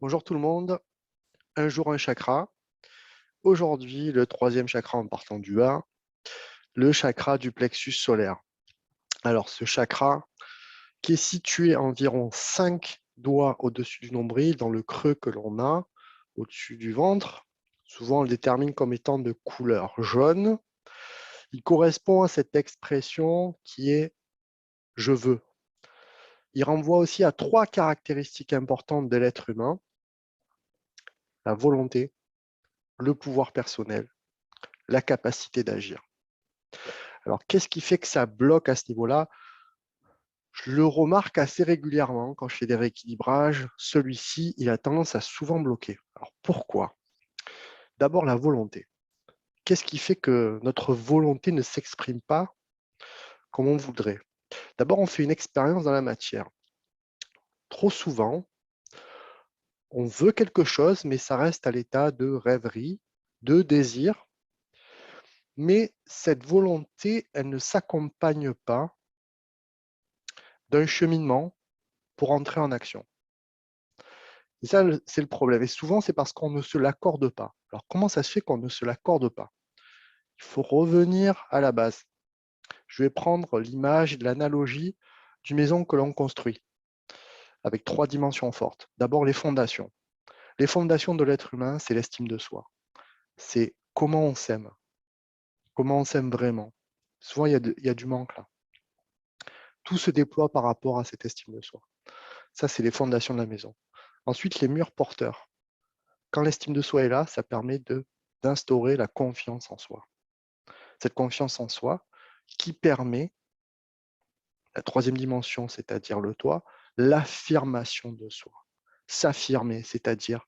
Bonjour tout le monde, un jour un chakra. Aujourd'hui, le troisième chakra en partant du bas, le chakra du plexus solaire. Alors ce chakra qui est situé à environ 5 doigts au-dessus du nombril, dans le creux que l'on a au-dessus du ventre, souvent on le détermine comme étant de couleur jaune. Il correspond à cette expression qui est « je veux ». Il renvoie aussi à 3 caractéristiques importantes de l'être humain, la volonté, le pouvoir personnel, la capacité d'agir. Alors, qu'est-ce qui fait que ça bloque à ce niveau-là? Je le remarque assez régulièrement quand je fais des rééquilibrages. Celui-ci, il a tendance à souvent bloquer. Alors, pourquoi? D'abord, la volonté. Qu'est-ce qui fait que notre volonté ne s'exprime pas comme on voudrait? D'abord, on fait une expérience dans la matière. Trop souvent, on veut quelque chose, mais ça reste à l'état de rêverie, de désir. Mais cette volonté, elle ne s'accompagne pas d'un cheminement pour entrer en action. Et ça, c'est le problème. Et souvent, c'est parce qu'on ne se l'accorde pas. Alors, comment ça se fait qu'on ne se l'accorde pas? Il faut revenir à la base. Je vais prendre l'image, l'analogie d'une maison que l'on construit, avec 3 dimensions fortes. D'abord, les fondations. Les fondations de l'être humain, c'est l'estime de soi. C'est comment on s'aime vraiment. Souvent, il y a du manque là. Tout se déploie par rapport à cette estime de soi. Ça, c'est les fondations de la maison. Ensuite, les murs porteurs. Quand l'estime de soi est là, ça permet d'instaurer la confiance en soi. Cette confiance en soi qui permet la troisième dimension, c'est-à-dire le toi, l'affirmation de soi. S'affirmer, c'est-à-dire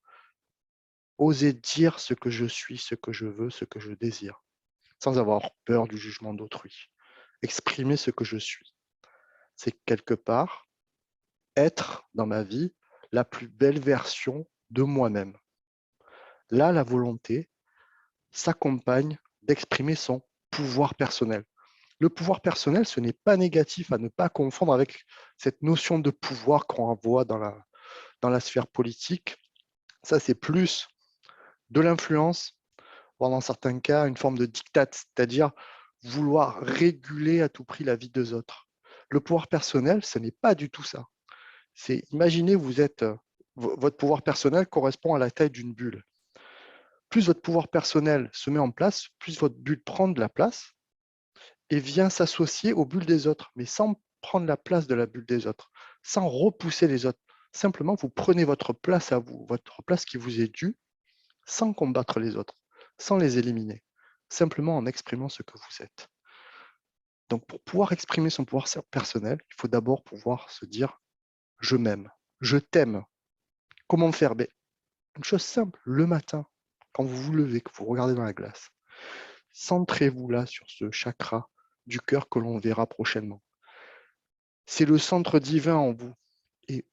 oser dire ce que je suis, ce que je veux, ce que je désire, sans avoir peur du jugement d'autrui. Exprimer ce que je suis. C'est quelque part être dans ma vie la plus belle version de moi-même. Là, la volonté s'accompagne d'exprimer son pouvoir personnel. Le pouvoir personnel, ce n'est pas négatif à ne pas confondre avec cette notion de pouvoir qu'on voit dans la sphère politique. Ça, c'est plus de l'influence, voire dans certains cas, une forme de diktat, c'est-à-dire vouloir réguler à tout prix la vie des autres. Le pouvoir personnel, ce n'est pas du tout ça. C'est, imaginez, votre pouvoir personnel correspond à la taille d'une bulle. Plus votre pouvoir personnel se met en place, plus votre bulle prend de la place, et vient s'associer aux bulles des autres, mais sans prendre la place de la bulle des autres, sans repousser les autres. Simplement, vous prenez votre place à vous, votre place qui vous est due, sans combattre les autres, sans les éliminer, simplement en exprimant ce que vous êtes. Donc, pour pouvoir exprimer son pouvoir personnel, il faut d'abord pouvoir se dire « je m'aime »,« je t'aime ». Comment faire? Une chose simple, le matin, quand vous vous levez, que vous regardez dans la glace, centrez-vous là sur ce chakra du cœur que l'on verra prochainement. C'est le centre divin en vous. Et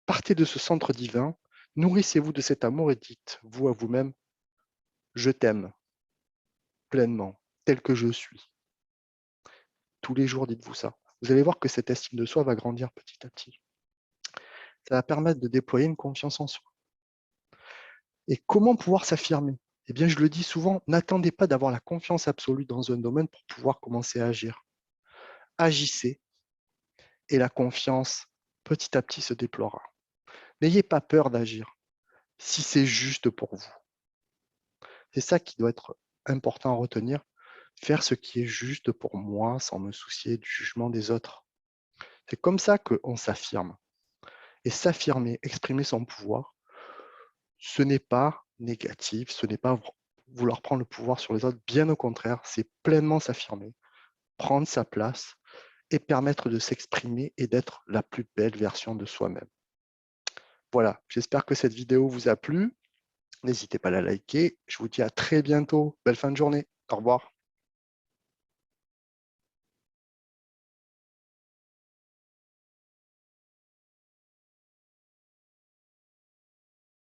partez de ce centre divin, nourrissez-vous de cet amour et dites-vous à vous-même, je t'aime pleinement, tel que je suis. Tous les jours, dites-vous ça. Vous allez voir que cette estime de soi va grandir petit à petit. Ça va permettre de déployer une confiance en soi. Et comment pouvoir s'affirmer? Eh bien, je le dis souvent, n'attendez pas d'avoir la confiance absolue dans un domaine pour pouvoir commencer à agir. Agissez et la confiance, petit à petit, se déploiera. N'ayez pas peur d'agir si c'est juste pour vous. C'est ça qui doit être important à retenir. Faire ce qui est juste pour moi sans me soucier du jugement des autres. C'est comme ça qu'on s'affirme. Et s'affirmer, exprimer son pouvoir, ce n'est pas négatif, ce n'est pas vouloir prendre le pouvoir sur les autres. Bien au contraire, c'est pleinement s'affirmer, prendre sa place et permettre de s'exprimer et d'être la plus belle version de soi-même. Voilà, j'espère que cette vidéo vous a plu. N'hésitez pas à la liker. Je vous dis à très bientôt. Belle fin de journée. Au revoir.